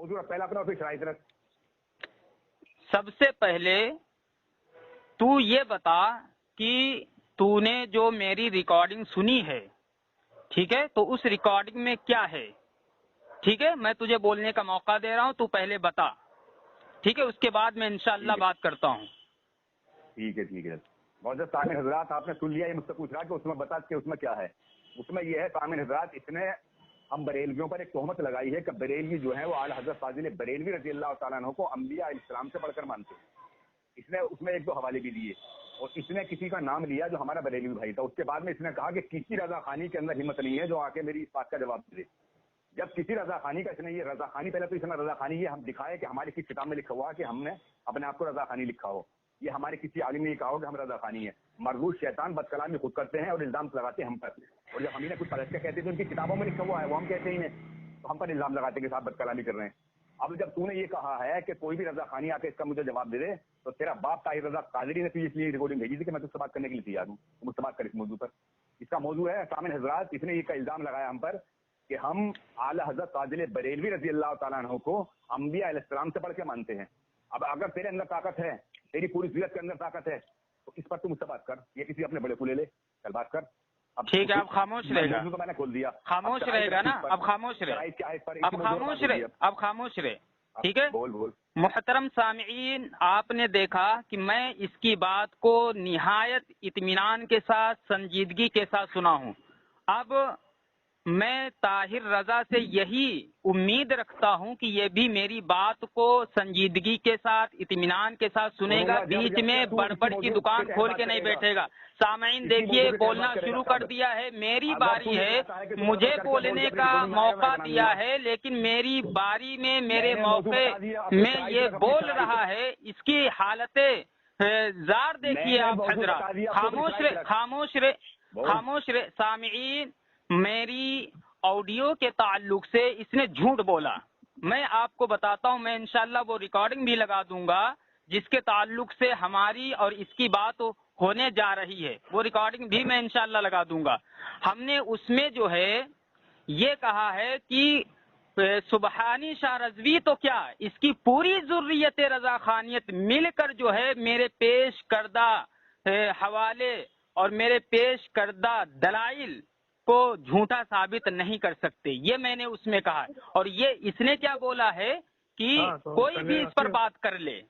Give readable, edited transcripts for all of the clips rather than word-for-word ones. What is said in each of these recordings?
موضوع پہلا اپنا اور پھر شرائط رکھ. سب سے پہلے تو یہ بتا کہ تو نے جو میری ریکارڈنگ سنی ہے، ٹھیک ہے، تو اس ریکارڈنگ میں کیا ہے؟ ٹھیک ہے، میں تجھے بولنے کا موقع دے رہا ہوں، تو پہلے بتا، ٹھیک ہے، اس کے بعد میں انشاءاللہ بات کرتا ہوں. ٹھیک ہے. معزز سامعین حضرات، آپ نے سن لیا، یہ مجھ سے پوچھ رہا کہ اس میں بتا کہ اس میں کیا ہے. اس میں یہ ہے سامعین حضرات، اس نے ہم بریلویوں پر ایک تہمت لگائی ہے کہ بریلوی جو ہے وہ اعلیٰ حضرت فاضل بریلوی رضی اللہ تعالیٰ عنہ کو انبیاء علیہ السلام سے بڑھ کر مانتے ہیں. اس نے اس میں ایک دو حوالے بھی دیے اور اس نے کسی کا نام لیا جو ہمارا بریلوی بھائی تھا. اس کے بعد میں اس نے کہا کہ کسی رضا خانی کے اندر ہمت نہیں ہے جو آ کے میری اس بات کا جواب دے. جب کسی رضا خانی کا اس نے یہ رضا خانی، پہلے تو اس نے رضا خانی یہ ہم دکھائے کہ ہماری کسی کتاب میں لکھا ہوا کہ ہم نے اپنے آپ کو رضا خانی لکھا ہو، یہ ہمارے کسی عالم نے یہ کہا ہو کہ ہم رضا خانی ہے. مرغوب شیطان بد کلامی خود کرتے ہیں اور الزام لگاتے ہیں ہم پر. اور جب ہم نے کچھ فرشتے کہتے تھے ان کی کتابوں میں لکھا ہوا ہے وہ ہم کہتے ہی ہیں، تو ہم پر الزام لگاتے ہیں کہ صاحب بد کلامی کر رہے ہیں. اب جب تو نے یہ کہا ہے کہ کوئی بھی رضا خانی آ کے اس کا مجھے جواب دے دے، تو تیرا باپ طاہر رضا قادری نے تجھے اس لیے ریکارڈنگ بھیجی تھی کہ میں تجھ سے بات کرنے کے لیے تیار ہوں. تو مجھ سے بات کر اس موضوع پر. اس کا موضوع ہے سامعین حضرات، اس نے یہ کا الزام لگایا ہم پر کہ ہم اعلیٰ حضرت فاضل بریلوی رضی اللہ تعالیٰ عنہ کو انبیاء علیہ السلام سے پڑھ کے مانتے ہیں. اب اگر تیرے اندر طاقت ہے، تیری پوری ضلعت کے اندر طاقت ہے، تو اس پر تم مجھ سے بات کر، یا کسی اپنے بڑے کو لے لے، کل بات کر. اب ٹھیک ہے، اب خاموش رہے گا. تو میں نے کھول دیا، خاموش رہے گا نا، اب خاموش رہے، اب خاموش رہے، اب خاموش رہے. ٹھیک ہے. بول. محترم سامعین، آپ نے دیکھا کہ میں اس کی بات کو نہایت اطمینان کے ساتھ، سنجیدگی کے ساتھ سنا ہوں. اب میں طاہر رضا سے یہی امید رکھتا ہوں کہ یہ بھی میری بات کو سنجیدگی کے ساتھ، اطمینان کے ساتھ سنے گا، بیچ میں بڑبڑ کی دکان کھول کے نہیں بیٹھے گا. سامعین دیکھیے، بولنا شروع کر دیا ہے، میری باری ہے، مجھے بولنے کا موقع دیا ہے، لیکن میری باری میں، میرے موقع میں یہ بول رہا ہے. اس کی حالت زار دیکھیے آپ حضرات. خاموش رہے، خاموش رہے، خاموش رہے. سامعین، میری آڈیو کے تعلق سے اس نے جھوٹ بولا. میں آپ کو بتاتا ہوں، میں انشاءاللہ وہ ریکارڈنگ بھی لگا دوں گا جس کے تعلق سے ہماری اور اس کی بات ہونے جا رہی ہے. وہ ریکارڈنگ بھی میں انشاءاللہ لگا دوں گا. ہم نے اس میں جو ہے یہ کہا ہے کہ سبحانی شاہ رضوی تو کیا، اس کی پوری ذریت رضا خانیت مل کر جو ہے میرے پیش کردہ حوالے اور میرے پیش کردہ دلائل کو جھوٹا ثابت نہیں کر سکتے. یہ میں نے اس میں کہا. اور یہ اس نے کیا بولا ہے کہ کوئی بھی اس پر بات کر لے،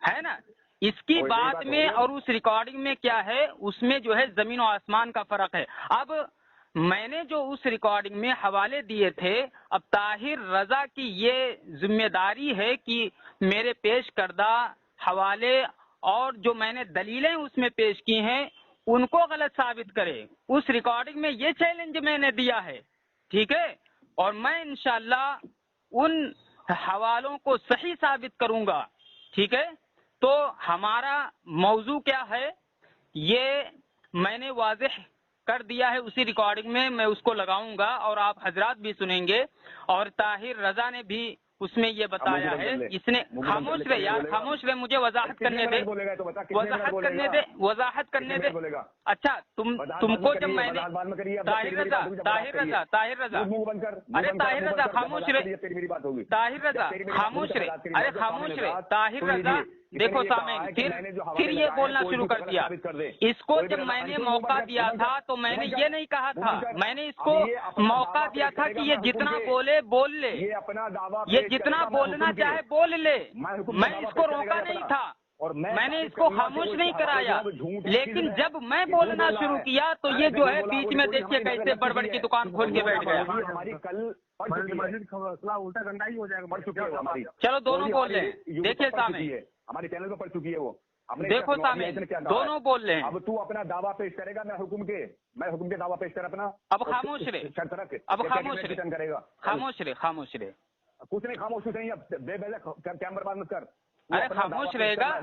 ہے نا. اس کی بات میں اور اس ریکارڈنگ میں کیا ہے، اس میں جو ہے زمین و آسمان کا فرق ہے. اب میں نے جو اس ریکارڈنگ میں حوالے دیے تھے، اب طاہر رضا کی یہ ذمہ داری ہے کہ میرے پیش کردہ حوالے اور جو میں نے دلیلیں اس میں پیش کی ہیں ان کو غلط ثابت کرے. اس ریکارڈنگ میں یہ چیلنج میں نے دیا ہے، ٹھیک ہے، اور میں انشاءاللہ ان حوالوں کو صحیح ثابت کروں گا. ٹھیک ہے. تو ہمارا موضوع کیا ہے یہ میں نے واضح کر دیا ہے اسی ریکارڈنگ میں اس کو لگاؤں گا اور آپ حضرات بھی سنیں گے. اور طاہر رضا نے بھی اس میں یہ بتایا ہے. اس نے خاموش رہے یار، خاموش رہے، مجھے وضاحت کرنے دے، وضاحت کرنے دے. اچھا تم کو جب میں نے طاہر رضا ارے طاہر رضا خاموش رہے، طاہر رضا خاموش رہے، ارے خاموش رہے. طاہر رضا دیکھو سامعین، پھر یہ بولنا شروع کر دیا. اس کو جب میں نے موقع دیا تھا تو میں نے یہ نہیں کہا تھا، میں نے اس کو موقع دیا تھا کہ یہ جتنا بولے بول لے، یہ جتنا بولنا چاہے بول لے. میں اس کو روکا نہیں تھا، میں نے اس کو خاموش نہیں کرایا. لیکن جب میں بولنا شروع کیا تو یہ جو ہے بیچ میں دیکھیے کیسے بڑبڑ کی دکان کھول کے بیٹھ گیا. چلو دونوں بول رہے ہیں، دیکھیے سامنے ہمارے چینل پہ پڑ چکی ہے وہ. دیکھو سامنے دونوں بول رہے ہیں. اب تو اپنا دعویٰ پیش کرے گا، میں حکم کے دعویٰ پیش کر اپنا. اب خاموش رہے، اب خاموش رہے، خاموش رہے، خاموش رہے. کچھ نہیں، خاموش کچھ نہیں. اب بے ٹائم برباد مت کر. ارے خاموش رہے گا،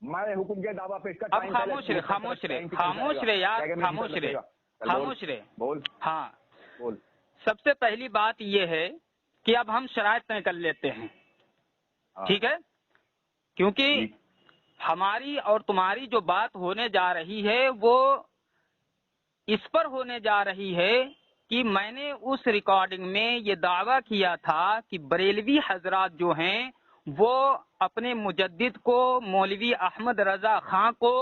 میں حکم کے دعویٰ پیش کر. اب خاموش رہے، خاموش رہے، خاموش رہے یار، خاموش رہے، خاموش رہے. بول. ہاں بول. سب سے پہلی بات یہ ہے کہ اب ہم شرائط طے کر لیتے ہیں، ٹھیک ہے، کیونکہ ہماری اور تمہاری جو بات ہونے جا رہی ہے وہ اس پر ہونے جا رہی ہے کہ میں نے اس ریکارڈنگ میں یہ دعویٰ کیا تھا کہ بریلوی حضرات جو ہیں وہ اپنے مجدد کو مولوی احمد رضا خان کو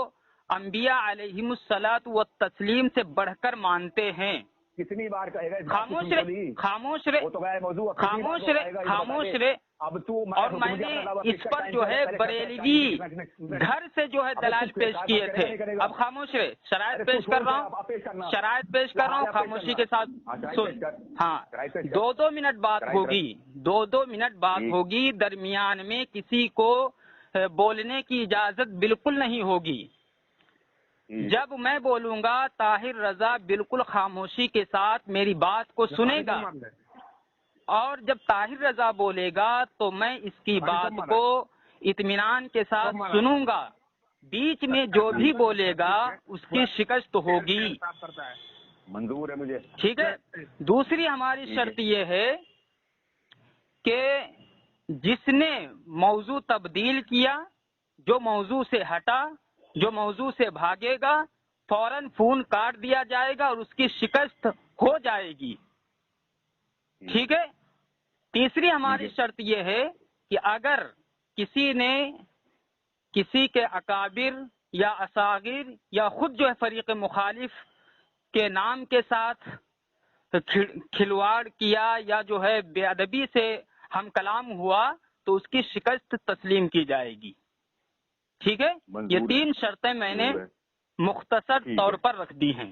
انبیاء علیہم الصلاۃ والتسلیم سے بڑھ کر مانتے ہیں. کتنی بار کہے گا اس بات کو؟ خاموش رہے، خاموش رہے، وہ تو غیر موضوع. خاموش رہے، خاموش رہے. اب تو اور میں نے اس پر جو ہے بریلوی گھر سے جو ہے دلائل پیش کیے تھے. اب خاموش رہے، شرائط پیش کر رہا ہوں، شرائط پیش کر رہا ہوں خاموشی کے ساتھ سن. ہاں، 2 منٹ بات ہوگی، 2 منٹ بات ہوگی، درمیان میں کسی کو بولنے کی اجازت بالکل نہیں ہوگی. جب میں بولوں گا طاہر رضا بالکل خاموشی کے ساتھ میری بات کو سنے گا، اور جب طاہر رضا بولے گا تو میں اس کی بات کو اطمینان کے ساتھ سنوں گا. بیچ میں جو بھی بولے گا اس کی شکست ہوگی. منظور ہے مجھے. ٹھیک ہے. دوسری ہماری شرط یہ ہے کہ جس نے موضوع تبدیل کیا، جو موضوع سے ہٹا، جو موضوع سے بھاگے گا، فوراً فون کاٹ دیا جائے گا اور اس کی شکست ہو جائے گی. ٹھیک ہے. تیسری ہماری شرط یہ ہے کہ اگر کسی نے کسی کے اکابر یا اصاغر یا خود جو ہے فریق مخالف کے نام کے ساتھ کھلواڑ کیا یا جو ہے بے ادبی سے ہم کلام ہوا تو اس کی شکست تسلیم کی جائے گی. ٹھیک ہے. یہ 3 شرطیں میں نے مختصر طور پر رکھ دی ہیں.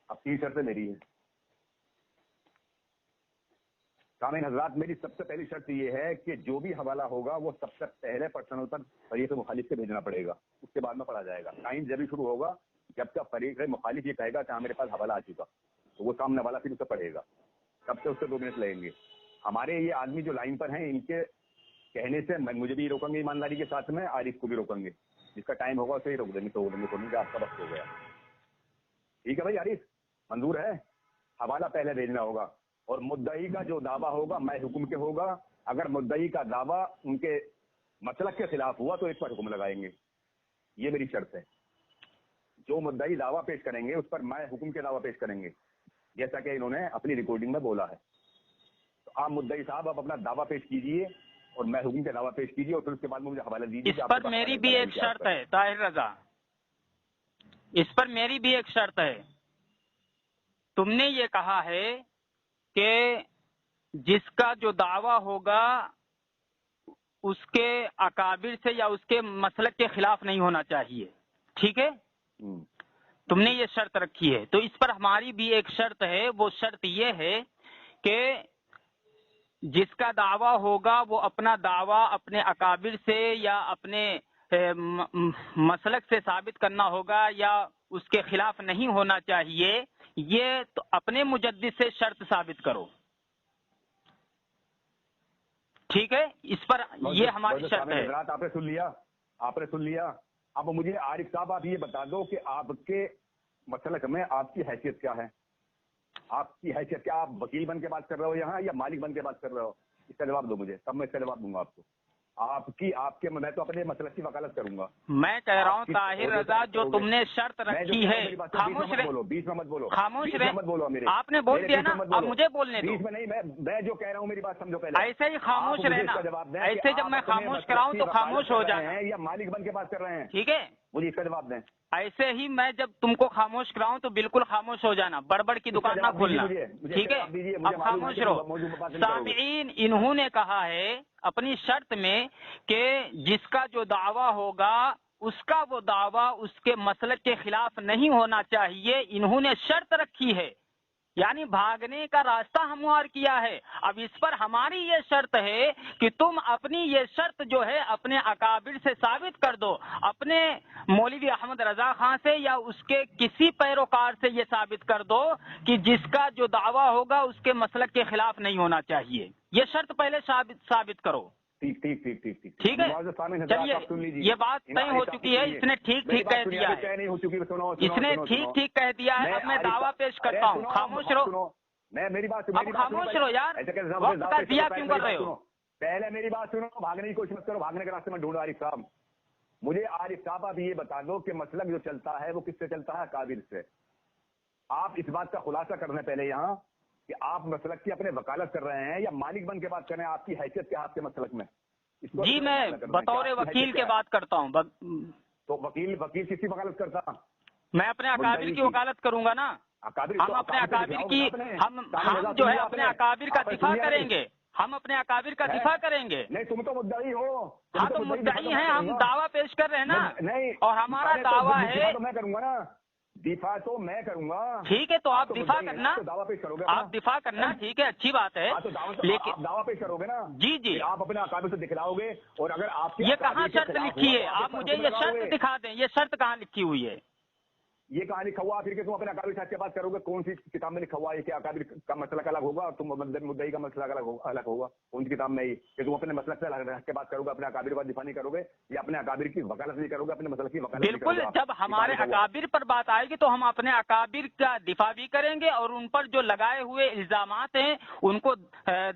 اب 3 شرطیں میری ہیں. سامعین حضرات، میری سب سے پہلی شرط یہ ہے کہ جو بھی حوالہ ہوگا وہ سب سے پہلے پرسنل پر فریق مخالف سے بھیجنا پڑے گا، اس کے بعد میں پڑھا جائے گا. ٹائم جب بھی شروع ہوگا جب تک فریق مخالف یہ کہے گا کہ ہاں میرے پاس حوالہ آ چکا، تو وہ سامنے والا پھر اسے پڑھے گا. تب سے اس سے 2 منٹ لگیں گے. ہمارے یہ آدمی جو لائن پر ہیں ان کے کہنے سے مجھے بھی روکیں گے ایمانداری کے ساتھ میں، عارف کو بھی روکیں گے. جس کا ٹائم ہوگا اسے ہی روک دیں گے، تو وہ نہیں کہ آپ کا وقت ہو گیا. ٹھیک ہے بھائی عارف، منظور ہے؟ حوالہ پہلے بھیجنا ہوگا اور مدعی کا جو دعویٰ ہوگا میں حکم کے ہوگا. اگر مدعی کا دعویٰ ان کے مسلک کے خلاف ہوا تو اس پر حکم لگائیں گے. یہ میری شرط ہے. جو مدعی دعویٰ پیش کریں گے اس پر میں حکم کے دعویٰ پیش کریں گے، جیسا کہ انہوں نے اپنی ریکارڈنگ میں بولا ہے. تو آپ مدعی صاحب آپ اپنا دعویٰ پیش کیجئے اور میں حکم کے دعویٰ پیش کیجیے اور پھر اس کے بعد مجھے حوالہ دیجیے. اس پر میری بھی ایک شرط ہے طاہر رضا، اس پر میری بھی ایک شرط ہے. تم نے یہ کہا ہے کہ جس کا جو دعویٰ ہوگا اس کے اکابر سے یا اس کے مسلک کے خلاف نہیں ہونا چاہیے. ٹھیک ہے. تم نے یہ شرط رکھی ہے، تو اس پر ہماری بھی ایک شرط ہے. وہ شرط یہ ہے کہ جس کا دعویٰ ہوگا وہ اپنا دعویٰ اپنے اکابر سے یا اپنے مسلک سے ثابت کرنا ہوگا یا اس کے خلاف نہیں ہونا چاہیے. یہ تو اپنے مجدد سے شرط ثابت کرو. ٹھیک ہے. اس پر یہ ہماری شرط ہے. آپ نے سن لیا، آپ نے سن لیا. اب مجھے عارف صاحب آپ یہ بتا دو کہ آپ کے مسلک میں آپ کی حیثیت کیا ہے؟ آپ کی حیثیت کیا؟ آپ وکیل بن کے بات کر رہے ہو یہاں یا مالک بن کے بات کر رہے ہو؟ اس کا جواب دو مجھے، تب میں اس کا جواب دوں گا آپ کو. آپ کے میں تو اپنے مسلک کی وکالت کروں گا. میں کہہ رہا ہوں طاہر رضا جو تم نے شرط رکھی ہے، خاموش رہے، بیچ میں مت بولو، خاموش رہے، مت بولو. میرے آپ نے بول دیا نا، اب مجھے بولنے دو. بیچ میں نہیں، میں جو کہہ رہا ہوں میری بات سمجھو پہلے. ایسے ہی خاموش رہنا، ایسے جب میں خاموش کراؤں تو خاموش ہو جانا ہے یا مالک بن کے بات کر رہے ہیں. ٹھیک ہے. مجھے اس کا جواب دیں. ایسے ہی میں جب تم کو خاموش کراؤں تو بالکل خاموش ہو جانا، بڑبڑ کی دکان نہ کھولنا. ٹھیک ہے. اب خاموش رہو. سامعین، انہوں نے کہا ہے اپنی شرط میں کہ جس کا جو دعویٰ ہوگا اس کا وہ دعویٰ اس کے مسلک کے خلاف نہیں ہونا چاہیے. انہوں نے شرط رکھی ہے، یعنی بھاگنے کا راستہ ہموار کیا ہے. اب اس پر ہماری یہ شرط ہے کہ تم اپنی یہ شرط جو ہے اپنے اکابر سے ثابت کر دو، اپنے مولوی احمد رضا خان سے یا اس کے کسی پیروکار سے یہ ثابت کر دو کہ جس کا جو دعویٰ ہوگا اس کے مسلک کے خلاف نہیں ہونا چاہیے. یہ شرط پہلے ثابت کرو. ٹھیک ہے. چلیے، یہ بات طے ہو چکی ہے. اس نے ٹھیک کہہ دیا ہے، اس نے ٹھیک کہہ دیا ہے. اب میں دعویٰ پیش کرتا ہوں. خاموش رہو. میری بات اب خاموش رہو یار، وقت کا ضیاع کیوں کر رہے ہو؟ پہلے میری بات سنو. بھاگنے کی کوشش مت کرو، بھاگنے کے راستے میں ڈھونڈو. عارف صاحب، مجھے عارف صاحب آپ یہ بتا دو کہ مسلک جو چلتا ہے وہ کس سے چلتا ہے؟ اکابر سے. آپ اس بات کا خلاصہ کر رہے ہیں پہلے یہاں کہ آپ مسلک کی اپنے وکالت کر رہے ہیں یا مالک بن کے بات کر رہے ہیں؟ آپ کی حیثیت کیا آپ کے مسلک میں؟ جی میں بطور وکیل کے بات کرتا ہوں. تو وکیل کس کی وکالت کرتا؟ میں اپنے اکابر کی وکالت کروں گا نا. ہم اپنے اکابر کی ہم جو ہے اپنے اکابر کا دفاع کریں گے. ہم اپنے اکابر کا دفاع کریں گے. نہیں تم تو مدعی ہو. ہاں تو مدعی ہیں, ہم دعویٰ پیش کر رہے ہیں نا. نہیں, اور ہمارا دعویٰ ہے, میں کروں گا نا, دفاع تو میں کروں گا. ٹھیک ہے, تو آپ دفاع کرنا, دعویٰ پیش کرو گے, آپ دفاع کرنا, ٹھیک ہے, اچھی بات ہے. لیکن دعویٰ پیش کرو گے نا. جی جی, آپ اپنے اکابر سے دکھلاؤ گے. اور اگر آپ یہ کہاں شرط لکھی ہے؟ آپ مجھے یہ شرط دکھا دیں, یہ شرط کہاں لکھی ہوئی ہے؟ یہ کہاں لکھا ہوا؟ پھر کہ تم اپنے اکابر صاحب کے بات کرو گے, کون سی کتاب میں لکھا ہوا ہے کہ اکابر کا مسئلہ الگ ہوگا اور تم مدعی کا مسئلہ الگ ہوگا؟ کون سی کتاب میں کہ تم اپنے مسئلہ سے رہ کے بات کرو گے, اپنے اکابر کا دفاع نہیں کرو گے یا اپنے اکابر کی وکالت نہیں کرو گے, اپنے مسئلہ کی وکالت؟ بالکل, جب ہمارے اکابر پر بات آئے گی تو ہم اپنے اکابر کا دفاع بھی کریں گے اور ان پر جو لگائے ہوئے الزامات ہیں ان کو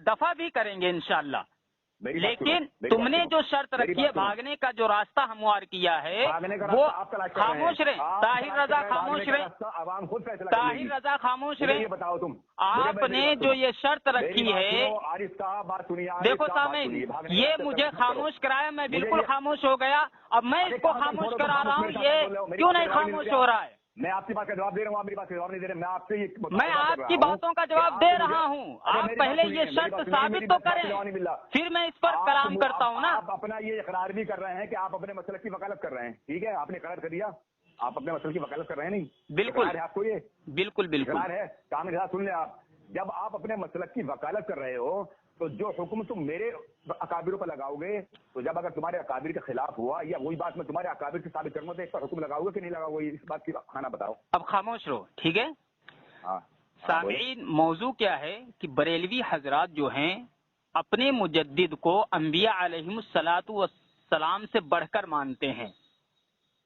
دفع بھی کریں گے انشاءاللہ. لیکن تم نے جو شرط رکھی ہے بھاگنے کا جو راستہ ہموار کیا ہے وہ خاموش رہے. طاہر رضا خاموش رہے, طاہر رضا خاموش رہے. بتاؤ تم, آپ نے جو یہ شرط رکھی ہے, دیکھو سامعین, یہ مجھے خاموش کرایا, میں بالکل خاموش ہو گیا. اب میں اس کو خاموش کرا رہا ہوں, یہ کیوں نہیں خاموش ہو رہا ہے؟ میں آپ کی بات کا جواب دے رہا ہوں, آپ میری بات کا جواب نہیں دے رہے. میں آپ سے میں آپ کی باتوں کا جواب دے رہا ہوں. آپ پہلے یہ شرط ثابت تو کریں, پھر میں اس پر کلام کرتا ہوں نا. آپ اپنا یہ اقرار بھی کر رہے ہیں کہ آپ اپنے مسئلے کی وکالت کر رہے ہیں, ٹھیک ہے, آپ نے اقرار کر دیا, آپ اپنے مسئلے کی وکالت کر رہے ہیں. نہیں بالکل ہے آپ کو, یہ بالکل بالکل اقرار ہے. کام سن لیں آپ, جب آپ اپنے مسلک کی وکالت کر رہے ہو تو جو حکم تم میرے اکابروں پر لگاؤ گے, تو جب اگر تمہارے اکابر کے خلاف ہوا یا وہی بات میں تمہارے اکابر سے ثابت کروں گا تو اس پر حکم لگاؤ گے کہ نہیں لگاؤ گے؟ اس بات کی کھانا بتاؤ. اب خاموش رہو, ٹھیک ہے. سامعین, موضوع کیا ہے کہ بریلوی حضرات جو ہیں اپنے مجدد کو انبیاء علیہم الصلاۃ والسلام سے بڑھ کر مانتے ہیں,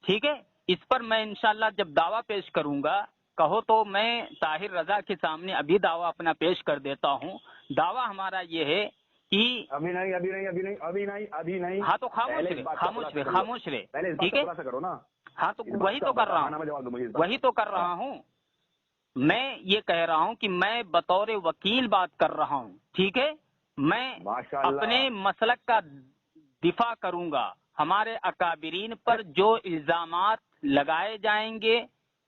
ٹھیک ہے. اس پر میں انشاءاللہ جب دعویٰ پیش کروں گا, کہو تو میں طاہر رضا کے سامنے ابھی دعویٰ اپنا پیش کر دیتا ہوں. دعویٰ ہمارا یہ ہے کہ ابھی نہیں. ہاں تو خاموش رہے, ٹھیک ہے. ہاں تو وہی تو کر رہا ہوں, وہی تو کر رہا ہوں. میں یہ کہہ رہا ہوں کہ میں بطور وکیل بات کر رہا ہوں, ٹھیک ہے. میں اپنے مسلک کا دفاع کروں گا. ہمارے اکابرین پر جو الزامات لگائے جائیں گے,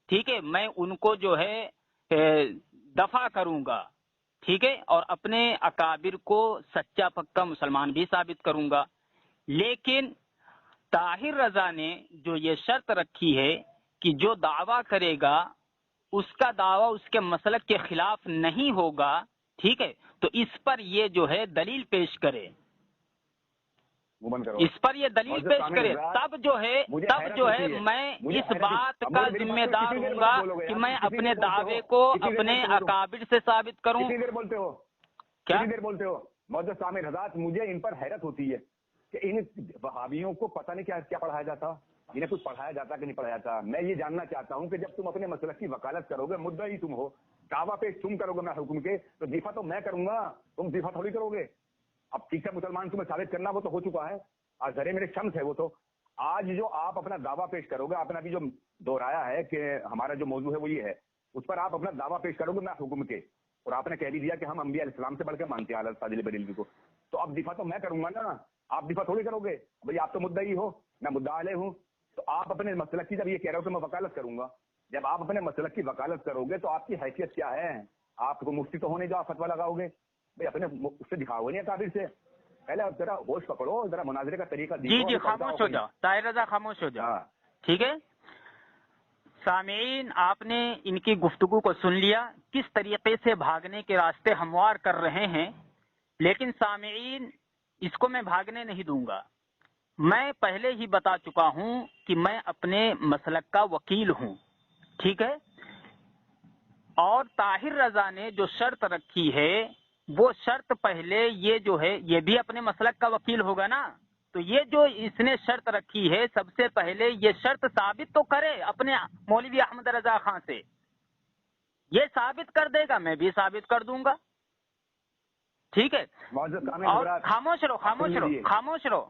ٹھیک ہے, میں ان کو جو ہے دفاع کروں گا, ٹھیک ہے, اور اپنے اکابر کو سچا پکا مسلمان بھی ثابت کروں گا. لیکن طاہر رضا نے جو یہ شرط رکھی ہے کہ جو دعویٰ کرے گا اس کا دعویٰ اس کے مسلک کے خلاف نہیں ہوگا, ٹھیک ہے, تو اس پر یہ جو ہے دلیل پیش کرے, اس پر یہ دلیل پیش کرے, تب جو ہے میں اس بات کا ذمہ دار ہوں گا کہ میں اپنے دعوے کو اپنے اکابر سے ثابت کروں. کتنی دیر بولتے ہو, کیا دیر بولتے ہو معزز سامعین حضرات؟ مجھے ان پر حیرت ہوتی ہے کہ ان وہابیوں کو پتہ نہیں کیا پڑھایا جاتا, انہیں کچھ پڑھایا جاتا کہ نہیں پڑھایا جاتا. میں یہ جاننا چاہتا ہوں کہ جب تم اپنے مسلک کی وکالت کرو گے, مدعی تم ہو, دعویٰ پیش تم کرو گے میں حکم کے, تو دفاع تو میں کروں گا, تم دفاع تھوڑی کرو گے. اب ٹھیک ہے, مسلمان تمہیں ثابت کرنا وہ تو ہو چکا ہے, ذرے میرے شمس ہے وہ تو. آج جو آپ اپنا دعویٰ پیش کرو گے, آپ نے ابھی جو دہرایا ہے کہ ہمارا جو موضوع ہے وہ یہ ہے, اس پر آپ اپنا دعویٰ پیش کرو گے میں حکم کے, اور آپ نے کہہ بھی دیا کہ ہم انبیاء علیہ السلام سے بڑھ کے مانتے ہیں حضرت فاضل بریلوی کو, تو اب دفاع تو میں کروں گا نا, آپ دفاع تھوڑی کرو گے. بھائی آپ تو مدعی ہو, میں مدعا علیہ ہوں, تو آپ اپنے مسلک کی جب یہ کہہ رہے ہو کہ میں وکالت کروں گا, جب آپ اپنے مسلک کی وکالت کرو گے تو آپ کی حیثیت کیا ہے؟ آپ کو مفتی تو ہونے جو آپ فتویٰ لگاؤ گے, بھائی اپنے اس سے دکھاؤ نہیں اکابر سے, پہلے ذرا ہوش پکڑو, ذرا مناظرے کا طریقہ دیکھو. جی خاموش ہو جاؤ, طاہر رضا خاموش ہو جاؤ, ٹھیک ہے. سامعین, آپ نے ان کی گفتگو کو سن لیا, کس طریقے سے بھاگنے کے راستے ہموار کر رہے ہیں. لیکن سامعین, اس کو میں بھاگنے نہیں دوں گا. میں پہلے ہی بتا چکا ہوں کہ میں اپنے مسلک کا وکیل ہوں, ٹھیک ہے. اور طاہر رضا نے جو شرط رکھی ہے وہ شرط پہلے یہ جو ہے یہ بھی اپنے مسلک کا وکیل ہوگا نا, تو یہ جو اس نے شرط رکھی ہے سب سے پہلے یہ شرط ثابت تو کرے اپنے مولوی احمد رضا خان سے. یہ ثابت کر دے گا, میں بھی ثابت کر دوں گا, ٹھیک ہے. اور خاموش رہو, خاموش رہو, خاموش رہو.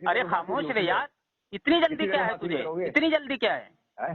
ارے خاموش رہے یار, اتنی جلدی کیا ہے تجھے, اتنی جلدی کیا ہے؟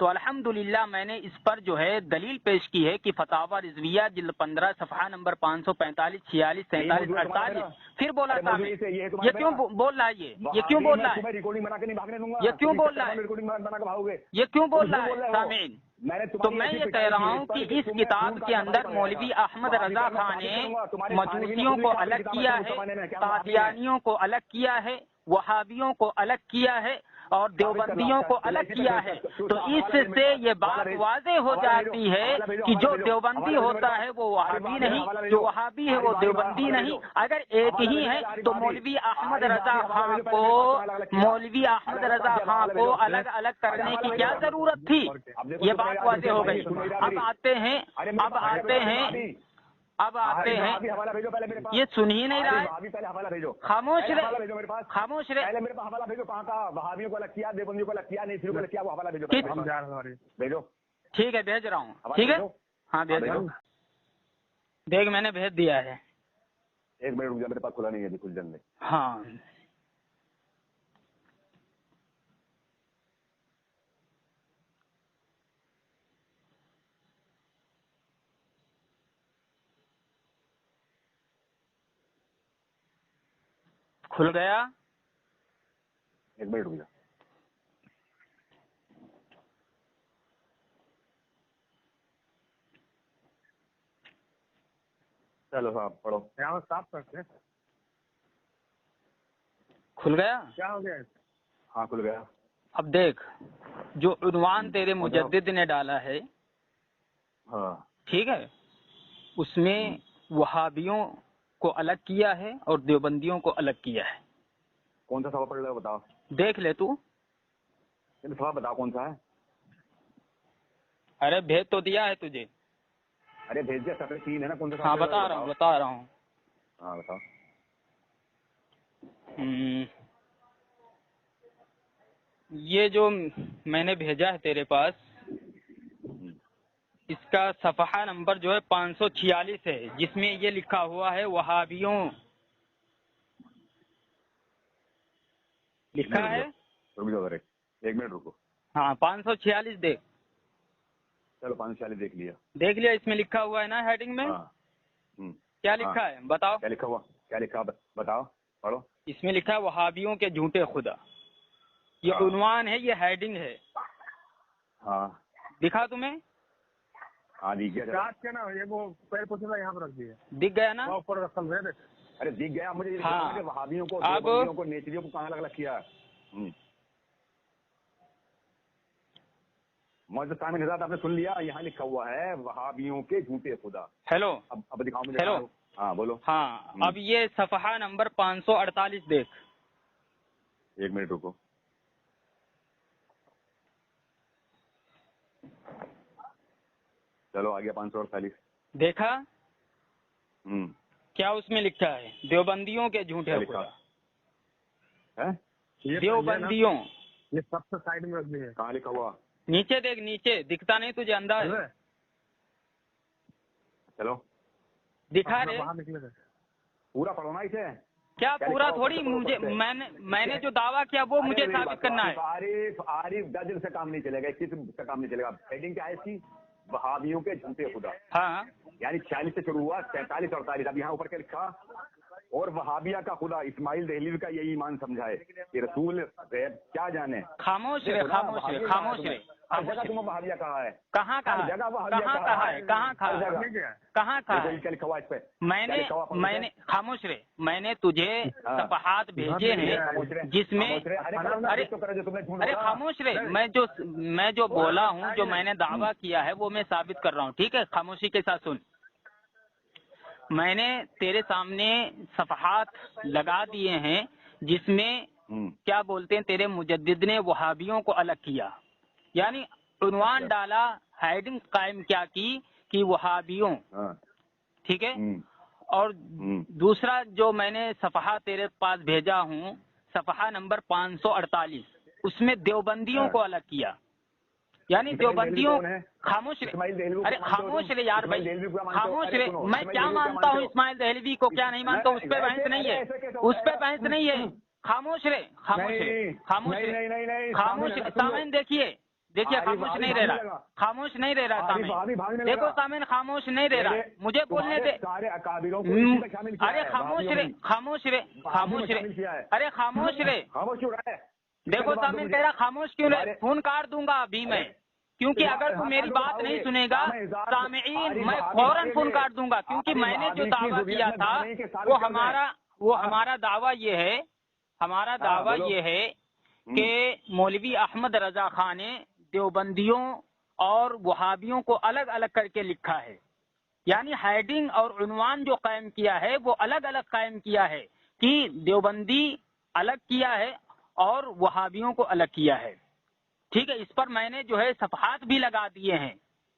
تو الحمدللہ میں نے اس پر جو ہے دلیل پیش کی ہے کہ فتاوی رضویہ جلد 15 صفحہ نمبر 545 46 47 48. پھر بولا سامع یہ کیوں بول رہا ہے یہ کیوں بول رہا ہے یہ کیوں بول رہا ہے یہ کیوں بول رہا ہے سامعین؟ تو میں یہ کہہ رہا ہوں کہ اس کتاب کے اندر مولوی احمد رضا خان نے مجوسیوں کو الگ کیا ہے، قادیانیوں کو الگ کیا ہے، وہابیوں کو الگ کیا ہے اور دیوبندیوں کو الگ کیا ہے. تو اس سے یہ بات واضح ہو جاتی ہے کہ جو دیوبندی ہوتا ہے وہ وہابی نہیں، جو وہابی ہے وہ دیوبندی نہیں. اگر ایک ہی ہے تو مولوی احمد رضا خان کو الگ الگ کرنے کی کیا ضرورت تھی؟ یہ بات واضح ہو گئی. اب آتے ہیں یہ سن ہی نہیں رہا ہے. خاموش رہے. میرے پاس حوالہ بھیجو، کہاں کا وہابیوں کو الگ کیا، دیوبندیوں کو الگ کیا، نیچریوں کو الگ کیا، وہ حوالہ بھیجو. ٹھیک ہے بھیج رہا ہوں. ٹھیک ہے ہاں بھیج رہا ہوں. دیکھ میں نے بھیج دیا ہے. ایک منٹ رک جا، میرے پاس کھلا نہیں ہے کچھ جلد میں. ہاں کھل گیا. ایک منٹ رک جا. چلو ہاں پڑھو. صاف کرتے کھل گیا. کیا ہو گیا؟ ہاں کھل گیا. اب دیکھ جو عنوان تیرے مجدد نے ڈالا ہے، ہاں ٹھیک ہے، اس میں وہابیوں کو الگ کیا ہے اور دیوبندیوں کو الگ کیا ہے. کون سا سوال پڑھ رہا ہے بتاؤ. دیکھ لے تو. سوال بتاؤ کون سا ہے. ارے بھیج تو دیا ہے تجھے. ارے بھیج دیا، سب 3 ہے نا. کون سا؟ ہاں بتا رہا ہوں. ہاں بتاؤ. یہ جو میں نے بھیجا ہے تیرے پاس، اس کا صفحہ نمبر جو ہے 546 ہے، جس میں یہ لکھا ہوا ہے وہابیوں لکھا ہے. رک جاؤ ایک منٹ رکو. ہاں 546 دیکھ. چلو 546 دیکھ لیا. اس میں لکھا ہوا ہے نا ہیڈنگ میں. کیا لکھا ہے بتاؤ. کیا لکھا ہوا؟ کیا لکھا بتاؤ پڑھو. اس میں لکھا ہے وہابیوں کے جھوٹے خدا. یہ عنوان ہے، یہ ہیڈنگ ہے. ہاں دکھا تمہیں؟ ہاں دکھ گیا. وہ پیر پوچھنا یہاں پر رکھ دیا. دکھ گیا نا؟ ارے دکھ گیا مجھے. وہابیوں کو، اب دیوبندیوں کو، نیچریوں کو کہاں الگ الگ کیا؟ موجود سامع حضرات آپ نے سن لیا، یہاں لکھا ہوا ہے وہابیوں کے جھوٹے خدا. ہیلو اب دکھاؤ مجھے. ہیلو ہاں بولو. ہاں اب یہ صفحہ نمبر 548 دیکھ. ایک منٹ رکو. چلو آ گیا 548. دیکھا کیا اس میں لکھا ہے؟ دیوبندیوں کے جھوٹے خدا. دیوبندیوں. یہ سب سے سائڈ میں رکھ دی ہے. کہاں لکھا ہوا؟ نیچے دیکھ. نیچے دکھتا نہیں تجھے انداز؟ چلو دکھا رہے. پورا پڑھو نا اسے. کیا پورا تھوڑی؟ مجھے میں نے جو دعویٰ کیا وہ مجھے ثابت کرنا ہے. عارف دجل سے کام نہیں چلے گا، اس سے کام نہیں چلے گا. ہیڈنگ کیا ہے اس کی؟ وہابیوں کے جھوٹے خدا. ہاں یعنی 46 سے شروع ہوا، 47 48. اب یہاں اوپر کیا لکھا؟ اور وہابیہ کا خدا اسماعیل دہلوی کا یہی ایمان سمجھائے کہ رسول غیب کیا جانے. خاموش رہے. ہر جگہ تم وہابیہ کہا ہے. کہاں کہا ہے؟ میں نے خاموش رہے. میں نے تجھے صفحات بھیجے ہیں جس میں ارے خاموش رہے. میں جو بولا ہوں، جو میں نے دعویٰ کیا ہے وہ میں ثابت کر رہا ہوں. ٹھیک ہے، خاموشی کے ساتھ سن. میں نے تیرے سامنے صفحات لگا دیے ہیں جس میں کیا بولتے ہیں، تیرے مجدد نے وہابیوں کو الگ کیا. یعنی عنوان ڈالا، ہیڈنگ قائم کیا کی کہ وہابیوں. ٹھیک ہے. اور دوسرا جو میں نے صفحہ تیرے پاس بھیجا ہوں، صفحہ نمبر 548، اس میں دیوبندیوں کو الگ کیا. یعنی دیوبندیوں. خاموش رہے. ارے خاموش رہے یار بھائی، خاموش رہے. میں کیا مانتا ہوں اسماعیل دہلوی کو، کیا نہیں مانتا ہوں، اس پہ بحث نہیں ہے. اس پہ بحث نہیں ہے. خاموش رہے. خاموش رہے. خاموش رہے. خاموش رہے. سامعین دیکھیے، دیکھیے خاموش نہیں رہ رہا، خاموش نہیں رہ رہا سامعین، دیکھو سامعین خاموش نہیں رہ رہا، مجھے بولنے دے، ارے خاموش رے، خاموش رے، خاموش رے، ارے خاموش رے، دیکھو سامعین کہہ رہا خاموش کیوں رہے، فون کاٹ دوں گا ابھی میں، کیونکہ اگر تو میری بات نہیں سنے گا سامعین میں فوراً فون کاٹ دوں گا، کیونکہ میں نے جو دعویٰ کیا تھا وہ ہمارا دعویٰ یہ ہے، ہمارا دعویٰ یہ ہے کہ مولوی احمد رضا خان نے دیوبندیوں اور وہابیوں کو الگ الگ کر کے لکھا ہے، یعنی ہیڈنگ اور عنوان جو قائم کیا ہے وہ الگ الگ قائم کیا ہے کہ دیوبندی الگ کیا ہے اور وہابیوں کو الگ کیا ہے، ٹھیک ہے۔ اس پر میں نے جو ہے صفحات بھی لگا دیے ہیں،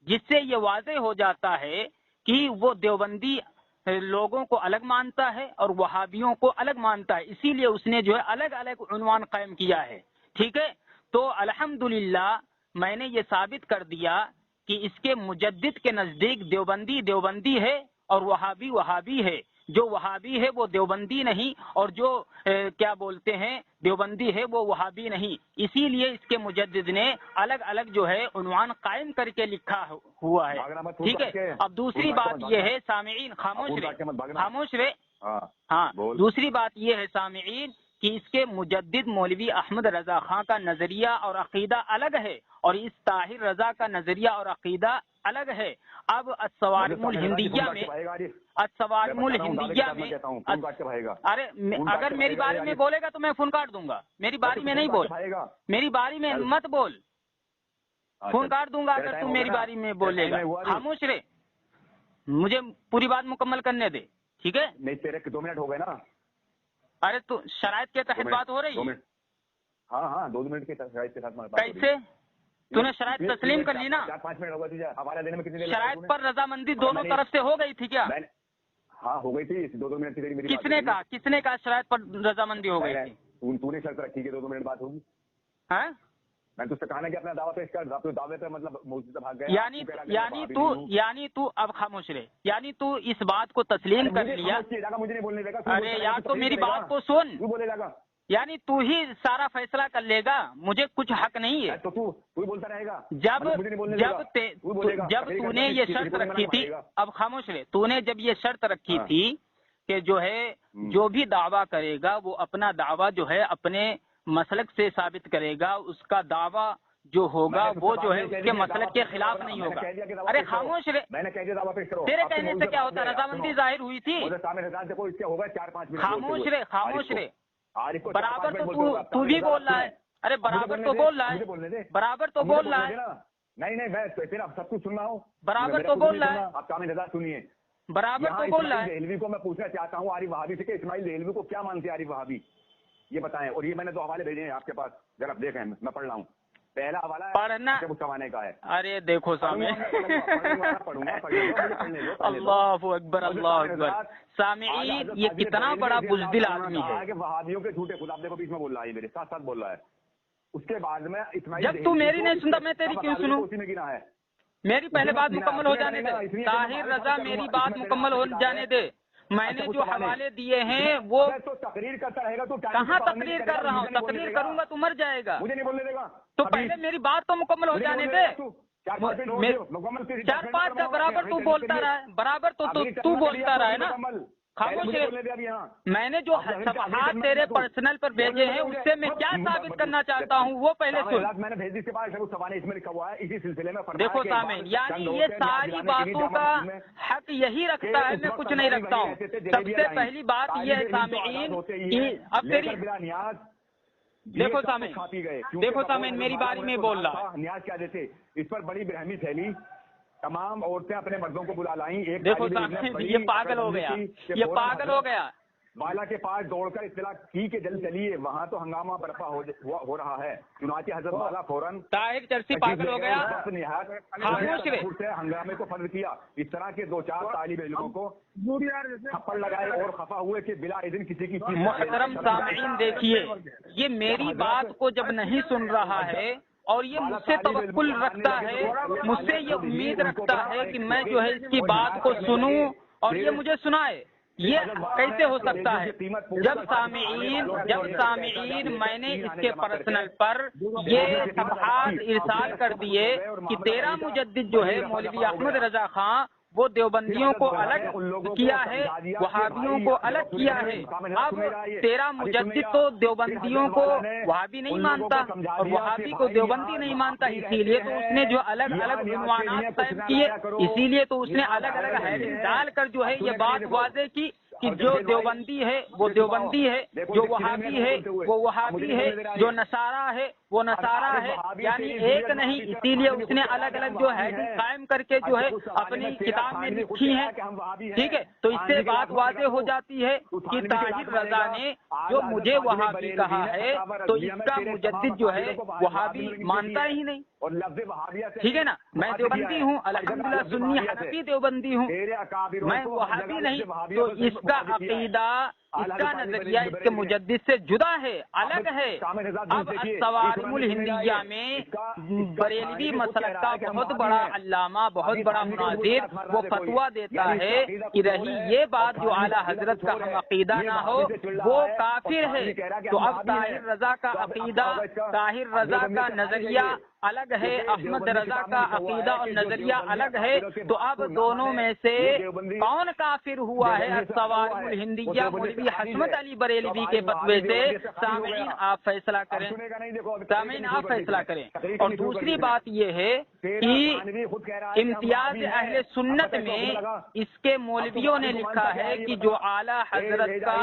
جس سے یہ واضح ہو جاتا ہے کہ وہ دیوبندی لوگوں کو الگ مانتا ہے اور وہابیوں کو الگ مانتا ہے، اسی لیے اس نے جو ہے الگ الگ عنوان قائم کیا ہے، ٹھیک ہے۔ تو الحمدللہ میں نے یہ ثابت کر دیا کہ اس کے مجدد کے نزدیک دیوبندی دیوبندی ہے اور وہابی وہابی ہے، جو وہابی ہے وہ دیوبندی نہیں اور جو کیا بولتے ہیں دیوبندی ہے وہ وہابی نہیں، اسی لیے اس کے مجدد نے الگ الگ جو ہے عنوان قائم کر کے لکھا ہوا ہے، ٹھیک ہے۔ اب دوسری بات یہ ہے سامعین، خاموش رہے، ہاں، دوسری بات یہ ہے سامعین کہ اس کے مجدد مولوی احمد رضا خان کا نظریہ اور عقیدہ الگ ہے اور اس طاہر رضا کا نظریہ اور عقیدہ الگ ہے۔ اب الصوارم الہندیہ میں ارے اگر میری باری میں بولے گا تو میں فون کاٹ دوں گا، میری باری میں نہیں بول، میری باری میں مت بول، فون کاٹ دوں گا اگر تم میری باری میں بولے گا، خاموش رہے، مجھے پوری بات مکمل کرنے دے، ٹھیک ہے۔ نہیں تیرے 2 منٹ ہو گئے نا، ارے تو شرائط کے تحت بات ہو رہی ہے، ہاں 2 منٹ کے شرائط کے ساتھ کیسے تو نے شرائط تسلیم کر لی نا، 4-5 منٹ ہو گئے، حوالہ دینے میں کتنی دیر، شرائط پر رضامندی دونوں طرف سے ہو گئی تھی کیا؟ ہاں ہو گئی تھی، 2 منٹ کی میری، کس نے کہا شرائط پر رضامندی ہو گئی تھی؟ تو نے شرط رکھی کہ 2 منٹ بات ہوگی، ہاں میں تو اس سے کہا نا کہ اپنا دعویٰ پیش کر، دعوے پہ مطلب موضوع سے بھاگ گیا، یعنی تو اب خاموش رہے، یعنی تو اس بات کو تسلیم کر لیا، مجھے نہیں بولنے دے گا، ارے یار تو میری بات کو سن، تو بولے گا، یعنی تو ہی سارا فیصلہ کر لے گا، مجھے کچھ حق نہیں ہے، تو تو بولتا رہے گا، جب تو نے یہ شرط رکھی تھی، اب خاموش رہے، تو نے جب یہ شرط رکھی تھی کہ جو ہے جو بھی دعویٰ کرے گا وہ اپنا دعویٰ جو ہے اپنے مسلک سے ثابت کرے گا، اس کا دعویٰ جو ہوگا وہ جو ہے اس کے مسلک کے خلاف نہیں ہوگا، ارے خاموش رہے، میں نے کہہ دیا دعویٰ پیش کرو، تیرے کہنے سے کیا ہوتا، رضامندی ظاہر ہوئی تھی، خاموش رہے، برابر تو بھی بول رہا ہے، ارے برابر تو بول رہا ہے، برابر تو بول رہا ہے، نہیں میں سب کچھ سن رہا ہوں، برابر تو بول رہا ہے، آپ کامل رضا سنیے، برابر تو بول رہا ہے۔ دہلوی کو میں پوچھنا چاہتا ہوں عارف وہابی سے کہ اسماعیل دہلوی کو کیا مانتے ہیں عارف وہابی، یہ بتائیں، اور یہ میں نے 2 حوالے بھیجے ہیں آپ کے پاس، ذرا دیکھیں، میں پڑھ رہا ہوں، پہلا حوالہ پڑھنا کمانے کا ہے، ارے دیکھو سامعین، اللہ اکبر اللہ اکبر، سامعین یہ کتنا بڑا بزدل آدمی ہے، وہابیوں کے جھوٹے خدا، دیکھو بیچ میں بول رہا ہے، میرے ساتھ بول رہا ہے، اس کے بعد میں جب تو میری نہیں سنتا میں تیری کیوں سنوں، میری پہلے بات مکمل ہو جانے دے، طاہر رضا میری بات مکمل ہو جانے دے، میں نے جو حوالے دیے ہیں وہ تقریر کرتا رہے گا، تو کہاں تقریر کر رہا ہوں، تقریر کروں گا تو مر جائے گا، مجھے نہیں بولنے دے گا، تو پہلے میری بات تو مکمل ہو جانے دے، 4-5 کا برابر تو بولتا رہا ہے، برابر تو بولتا رہا ہے نا، خاموش ہے، میں نے جو صفحات تیرے پرسنل پر بھیجے ہیں اس سے میں کیا ثابت کرنا چاہتا ہوں وہ پہلے سن، میں نے بھیج دی، اس کے بعد اس میں لکھا ہوا ہے اسی سلسلے میں، دیکھو سامعین یعنی یہ ساری باتوں کا حق یہی رکھتا ہے، میں کچھ نہیں رکھتا ہوں، سب سے پہلی بات یہ ہے سامعین کہ اب تیری دیکھو سامعین میری باری میں بول رہا نیاز کیا دیتے، اس پر بڑی برہمی پھیلی، تمام عورتیں اپنے مردوں کو بلا لائیں، ایک دیکھو یہ پاگل ہو گیا، یہ پاگل ہو گیا، والا کے پاس دوڑ کر اطلاع کی کہ جلد چلیے، وہاں تو ہنگامہ برپا ہو رہا ہے، چنانچہ حضرت والا فوراً طاہر چرسی پاگل ہو گیا، ہنگامے کو فرض کیا، اس طرح کے 2-4 طالب علموں کو تھپڑ لگائے اور خفا ہوئے کہ بلا اذن کسی کی چیز۔ محترم سامعین دیکھیے، یہ میری بات کو جب نہیں سن رہا ہے اور یہ مجھ سے توقل رکھتا ہے، مجھ سے یہ امید رکھتا ہے کہ میں جو ہے اس کی بات کو سنوں اور یہ مجھے سنائے، یہ کیسے ہو سکتا ہے؟ جب سامعین میں نے اس کے پرسنل پر یہ صفحات ارسال کر دیے کہ تیرا مجدد جو ہے مولوی احمد رضا خان وہ دیوبندیوں کو الگ کیا ہے، وہابیوں کو الگ کیا ہے، اب تیرا مجدد تو دیوبندیوں کو وہابی نہیں مانتا اور وہابی کو دیوبندی نہیں مانتا، اسی لیے تو اس نے جو الگ الگ عنوانات قائم کیے، اسی لیے تو اس نے الگ الگ ہیڈنگ ڈال کر جو ہے یہ بات واضح کی کہ جو دیوبندی ہے وہ دیوبندی ہے، جو وہابی ہے وہ وہابی ہے، جو نصارہ ہے وہ نصارہ ہے، یعنی ایک نہیں، اسی لیے اس نے الگ الگ جو ہیڈنگ قائم کر کے جو ہے اپنی کتاب میں لکھی ہے، ٹھیک ہے؟ تو اس سے بات واضح ہو جاتی ہے کہ طاہر رضا نے جو مجھے وہابی کہا ہے تو اس کا مجدد جو ہے وہابی مانتا ہی نہیں، ٹھیک ہے نا؟ میں دیوبندی ہوں، الحمدللہ سنی حنفی دیوبندی ہوں، میں وہابی نہیں، تو اس کا عقیدہ، اس کا نظریہ اس کے مجدد سے جدا ہے، الگ ہے۔ اب الصوارم الہندیہ میں بریلوی مسلک کا بہت بڑا علامہ، بہت بڑا مناظر وہ فتویٰ دیتا ہے کہ رہی یہ بات جو اعلیٰ حضرت کا ہم عقیدہ نہ ہو وہ کافر ہے، تو اب طاہر رضا کا عقیدہ، طاہر رضا کا نظریہ الگ ہے، احمد رضا کا عقیدہ اور نظریہ الگ ہے، تو اب دونوں میں سے کون کافر ہوا ہے؟ الصوارم الہندیہ مولوی حسمت علی بریلوی کے فتوے سے؟ سامعین آپ فیصلہ کریں، سامعین آپ فیصلہ کریں۔ اور دوسری بات یہ ہے کہ امتیاز اہل سنت میں اس کے مولویوں نے لکھا ہے کہ جو اعلیٰ حضرت کا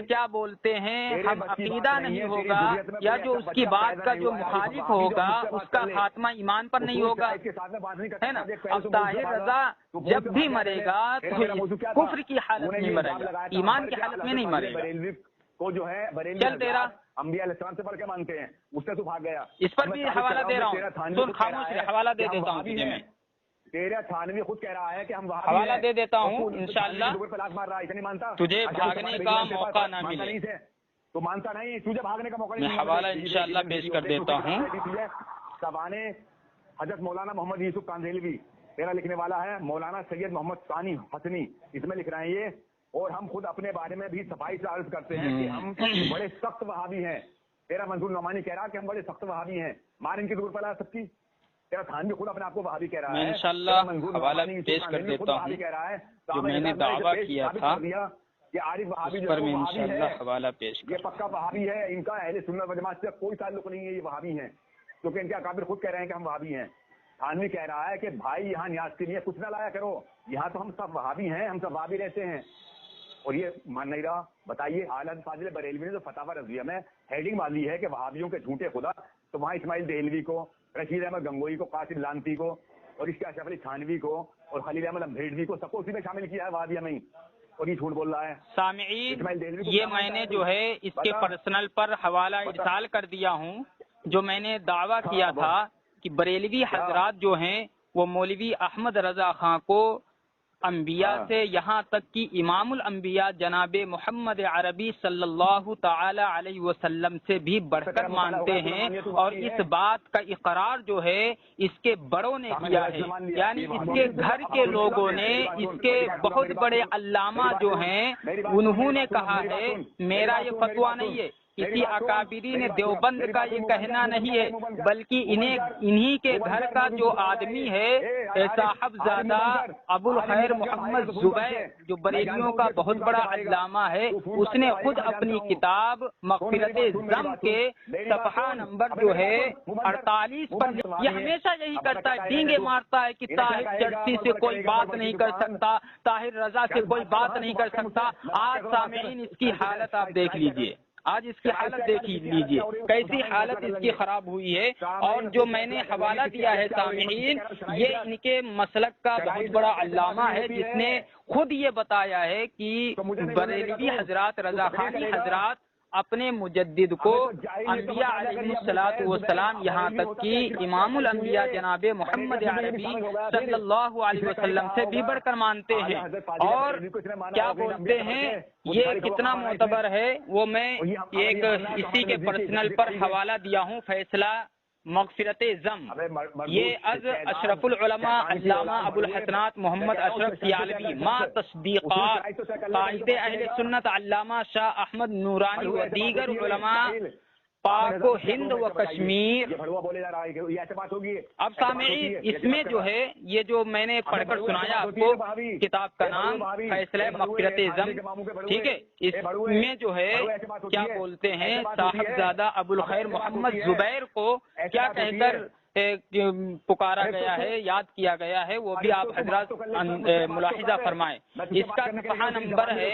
کیا بولتے ہیں ہم عقیدہ نہیں ہوگا یا جو اس کی بات کا جو مخالف ہوگا اس کا خاتمہ ایمان پر نہیں ہوگا، ہے نا؟ اب طاہر رضا جب بھی مرے گا تو کفر کی حالت میں مرے گا، ایمان کی حالت میں نہیں مرے گا۔ کو جو ہے چل تیرا انبیاء علیہ السلام سے پڑھ کے مانتے ہیں، اس سے تو بھاگ گیا، اس پر بھی حوالہ دے رہا ہوں، سن خاموش رہے، حوالہ دے دیتا ہوں تجھے میں، تیرا تھانوی خود کہہ رہا ہے کہ ہم حوالہ دے دیتا ہوں انشاءاللہ، تجھے بھاگنے کا موقع نہ ملے، تو مانتا نہیں، تجھے بھاگنے کا موقع میں حوالہ انشاءاللہ پیش کر دیتا ہوں۔ سوانے حضرت مولانا محمد یوسف کاندھیلوی، میرا لکھنے والا ہے مولانا سید محمد ثانی حسنی، اس میں لکھ رہے ہیں یہ، اور ہم خود اپنے بارے میں بھی صفائی سے عرض کرتے ہیں کہ ہم بڑے سخت وہابی ہیں۔ تیرا منظور نعمانی کہہ رہا کہ ہم بڑے سخت وہابی ہیں، مار ان کی ضرورت پڑا سب کی۔ تیرا تھانوی خود اپنے آپ کو وہابی کہہ رہا ہے، انشاءاللہ حوالہ پیش کر دیتا ہوں جو میں نے دعویٰ کیا تھا کہ عارف وہابی اس پر میں انشاءاللہ حوالہ پیش یہ پکا وہابی ہے، ان کا اہل سنت و جماعت سے کوئی تعلق نہیں ہے، یہ وہابی ہیں، کیونکہ ان کے اکابر خود کہہ رہے ہیں کہ ہم وہابی ہیں۔ تھانوی کہہ رہا ہے کہ بھائی یہاں نیاز کے لیے کچھ نہ لایا کرو، یہاں تو ہم سب وہابی ہیں، ہم سب وہابی رہتے ہیں، اور یہ مان نہیں رہا۔ بتائیے اعلیٰ فاضل بریلوی نے جو فتاوی رضویہ میں ہیڈنگ والی ہے کہ وہابیوں کے جھوٹے خدا، تو وہاں اسماعیل دہلوی کو، رشید احمد گنگوئی کو، قاسم لانتی کو، اور اس کے اشرف علی تھانوی کو اور خلیل احمد امبھیڑوی کو، سب کو اسی میں شامل کیا ہے وہابیہ میں ہی، اور یہ جھوٹ بول رہا ہے۔ سامعین یہ میں نے جو ہے اس کے پرسنل پر حوالہ ارسال کر دیا ہوں، جو میں نے دعویٰ کیا تھا کہ بریلوی حضرات جو ہیں وہ مولوی احمد رضا خان کو انبیاء سے یہاں تک کہ امام الانبیاء جناب محمد عربی صلی اللہ تعالی علیہ وسلم سے بھی بڑھ کر مانتے ہیں، اور اس بات کا اقرار جو ہے اس کے بڑوں نے کیا ہے، یعنی اس کے گھر کے لوگوں نے، اس کے بہت بڑے علامہ جو ہیں انہوں نے کہا ہے، میرا یہ فتویٰ نہیں ہے، کسی اکابرین دیوبند کا یہ کہنا نہیں ہے، بلکہ انہی کے گھر کا جو آدمی ہے صاحبزادہ ابو الخیر محمد زبیر جو بریلیوں کا بہت بڑا علامہ ہے، اس نے خود اپنی کتاب مغفرت ذم کے صفحہ نمبر جو ہے 48 پر یہ ہمیشہ یہی کرتا ہے، ڈینگے مارتا ہے کہ طاہر چرسی سے کوئی بات نہیں کر سکتا، طاہر رضا سے کوئی بات نہیں کر سکتا۔ آج سامعین اس کی حالت آپ دیکھ لیجئے، آج اس کی حالت دیکھ لیجئے کیسی حالت اس کی خراب ہوئی ہے، اور جو میں نے حوالہ دیا ہے سامعین یہ ان کے مسلک کا بہت بڑا علامہ ہے، جس نے خود یہ بتایا ہے کہ بریلوی حضرات، رضا خانی حضرات اپنے مجدد کو انبیاء علیہ الصلوۃ والسلام یہاں تک کہ امام الانبیاء جناب محمد عربی صلی اللہ علیہ وسلم سے بھی بڑھ کر مانتے ہیں، اور کیا بولتے ہیں یہ کتنا معتبر ہے وہ میں ایک اسی کے پرسنل پر حوالہ دیا ہوں، فیصلہ مغفرت زم، یہ از اشرف العلماء علامہ ابو الحسنات محمد اشرف سیالوی ما تصدیقات قائد اہل سنت علامہ شاہ احمد نورانی و دیگر علماء پاک و ہند و کشمیر۔ اب سامعین اس میں جو ہے یہ جو میں نے پڑھ کر سنایا آپ کو، کتاب کا نام فیصلہ مغفرت زم، ٹھیک ہے، اس میں جو ہے کیا بولتے ہیں صاحبزادہ ابو الخیر محمد زبیر کو کیا کہہ کر پکارا گیا ہے، یاد کیا گیا ہے، وہ بھی آپ حضرات ملاحظہ فرمائیں۔ اس کا صفحہ نمبر ہے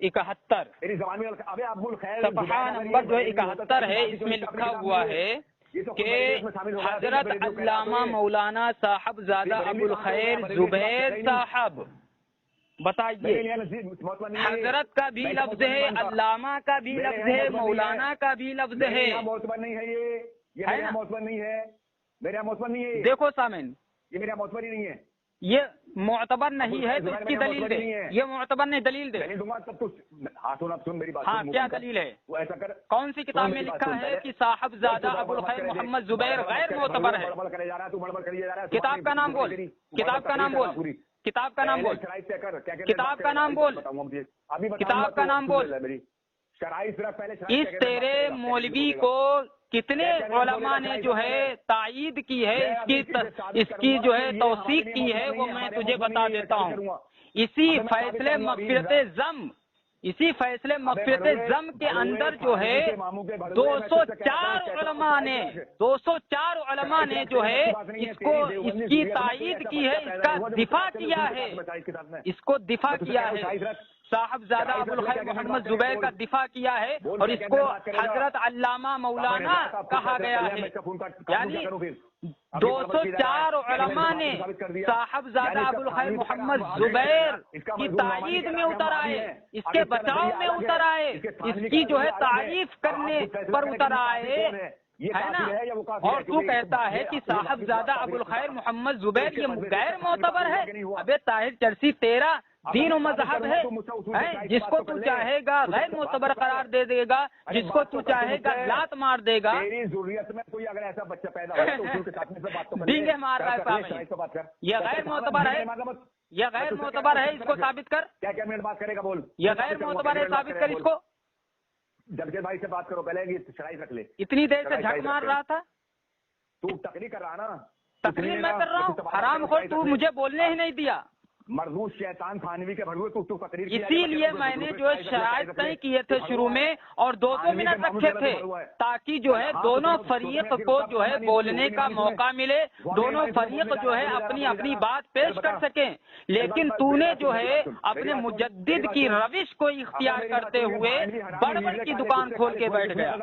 71، صفحہ نمبر جو 71 ہے، اس میں لکھا ہوا ہے کہ حضرت علامہ مولانا صاحبزادہ ابو الخیر زبیر صاحب، بتائیے حضرت کا بھی لفظ ہے، علامہ کا بھی لفظ ہے، مولانا کا بھی لفظ ہے، میرا معتبر نہیں ہے، میرا معتبر نہیں ہے۔ دیکھو سامعین، یہ میرا معتبر ہی نہیں ہے، یہ معتبر نہیں ہے تو اس کی دلیل دے، یہ معتبر نہیں، دلیل دے۔ دلیل دوں گا تب تو سن میری بات۔ ہاں کیا دلیل ہے؟ وہ ایسا کر، کون سی کتاب میں لکھا ہے کہ صاحبزادہ ابو الخیر محمد زبیر غیر معتبر ہے؟ کتاب کا نام بول، کتاب کا نام بول، کتاب کا نام بول، کتاب کا نام بول، کتاب کا نام بول۔ اس تیرے مولوی کو کتنے علماء نے جو ہے تائید کی ہے، اس کی جو ہے توثیق کی ہے، وہ میں تجھے بتا دیتا ہوں۔ اسی فیصلے مغفرت ضم، اسی فیصلے مغفرت ضم کے اندر جو ہے 204 علماء نے، 204 علماء نے جو ہے اس کو، اس کی تائید کی ہے، اس کا دفاع کیا ہے، اس کو دفاع کیا ہے، صاحبزادہ ابو الخیر محمد زبیر کا دفاع کیا ہے، اور اس کو حضرت علامہ مولانا کہا گیا ہے۔ یعنی 204 علماء نے صاحبزادہ ابو الخیر محمد زبیر کی تائید میں اتر آئے، اس کے بچاؤ میں اتر آئے، اس کی جو ہے تعریف کرنے پر اتر آئے، ہے نا۔ اور تو کہتا ہے کہ صاحبزادہ ابو الخیر محمد زبیر یہ غیر معتبر ہے۔ ابے طاہر چرسی، تیرا دین و مذہب ہے، جس کو تو چاہے گا غیر معتبر قرار دے دے گا، جس کو تو چاہے گا لات مار دے گا۔ ضروریت میں کوئی اگر ایسا بچہ پیدا ہو ڈینگے مار رہا ہے، یہ غیر معتبر ہے، یہ غیر معتبر ہے، اس کو ثابت کر۔ کیا منٹ بات کرے گا بول، یہ غیر معتبر ہے، ثابت کر اس کو۔ جمشید بھائی سے بات کرو پہلے، شرائط رکھ لے۔ اتنی دیر سے جھک مار رہا تھا، تو تقریر کر رہا نا؟ تقریر میں کر رہا ہوں، حرام خور، تو مجھے بولنے ہی نہیں دیا۔ مرغوب شیطان تھانوی کے بھڑوے تو تقریر، اسی لیے میں نے جو ہے شرائط طے کیے تھے شروع میں، اور 2 منٹ رکھے تھے تاکہ جو ہے دونوں فریق کو جو ہے بولنے کا موقع ملے، دونوں فریق جو ہے اپنی اپنی بات پیش کر سکیں۔ لیکن تو نے جو ہے اپنے مجدد کی روش کو اختیار کرتے ہوئے بڑبڑ کی دکان کھول کے بیٹھ گیا۔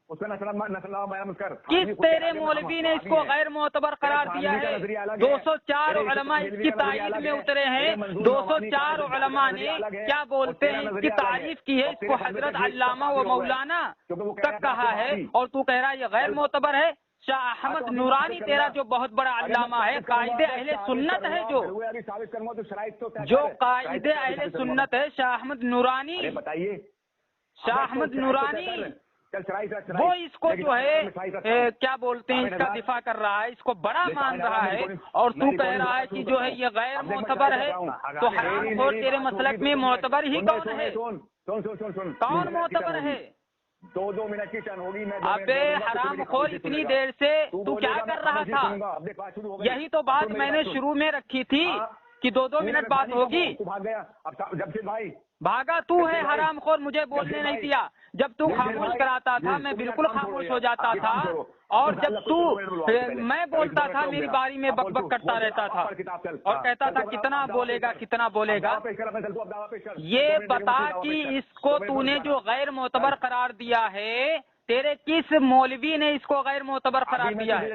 کس تیرے مولوی نے اس کو غیر معتبر قرار دیا ہے؟ 204 علماء اس کی تائید میں اترے ہیں، 204 علماء نے کیا بولتے ہیں اس کی تعریف کی ہے، اس کو حضرت علامہ و مولانا تک کہا ہے، اور تو کہہ رہا ہے یہ غیر معتبر ہے۔ شاہ احمد نورانی تیرا جو بہت بڑا علامہ ہے، قائد اہل سنت ہے، جو قائد اہل سنت ہے شاہ احمد نورانی، شاہ احمد نورانی، وہ اس کو جو ہے کیا بولتے ہیں اس کا دفاع کر رہا ہے، اس کو بڑا مان رہا ہے، اور تو کہہ رہا ہے کہ جو ہے یہ غیر معتبر ہے۔ تو حرام خور، تیرے مسلک میں معتبر ہی کون ہے؟ کون معتبر ہے؟ 2 منٹ کی ٹرن ہوگی۔ ابے حرام خور، اتنی دیر سے تو کیا کر رہا تھا؟ یہی تو بات میں نے شروع میں رکھی تھی کہ 2 منٹ بات ہوگی۔ بھاگ گیا اب جمشید بھائی، بھاگا تو ہے حرام خور، مجھے بولنے نہیں دیا۔ جب تو خاموش کراتا تھا میں بالکل خاموش ہو جاتا تھا، اور جب تو میں بولتا تھا میری باری میں بک بک کرتا رہتا تھا، اور کہتا تھا کتنا بولے گا کتنا بولے گا۔ یہ بتا کہ اس کو تو نے جو غیر معتبر قرار دیا ہے، تیرے کس مولوی نے اس کو غیر معتبر قرار دیا ہے؟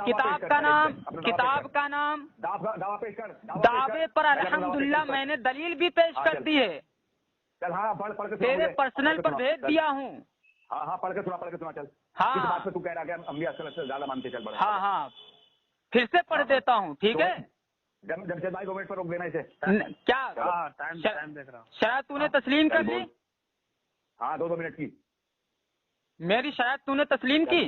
کتاب کا نام، کتاب کا نام، دعوے پر الحمدللہ میں نے دلیل بھی پیش کر دی ہے، تیرے پرسنل پر بھیج دیا ہوں۔ ہاں پڑھ کے سنا چل۔ ہاں تو کہہ رہا کہ انبیاء صلی اللہ علیہ وسلم زیادہ مانتے چل پڑا۔ ہاں پھر سے پڑھ دیتا ہوں، ٹھیک ہے؟ جمشید بھائی 2 منٹ پر روک دینا اسے۔ کیا شرائط تو نے تسلیم کر لی؟ ہاں 2 منٹ کی میری شرائط تو نے تسلیم کی؟